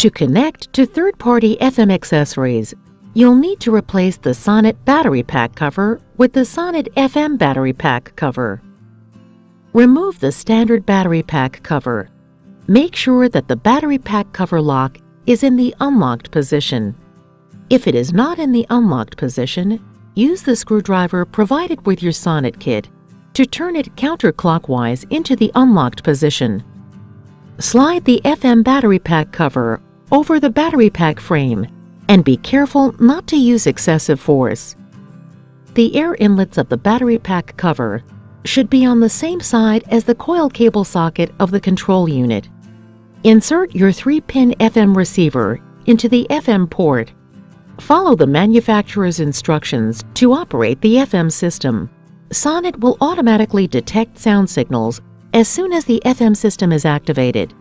To connect to third-party FM accessories, you'll need to replace the SONNET battery pack cover with the SONNET FM battery pack cover. Remove the standard battery pack cover. Make sure that the battery pack cover lock is in the unlocked position. If it is not in the unlocked position, use the screwdriver provided with your SONNET kit to turn it counterclockwise into the unlocked position. Slide the FM battery pack cover over the battery pack frame and be careful not to use excessive force. The air inlets of the battery pack cover should be on the same side as the coil cable socket of the control unit. Insert your 3-pin FM receiver into the FM port. Follow the manufacturer's instructions to operate the FM system. SONNET will automatically detect sound signals as soon as the FM system is activated.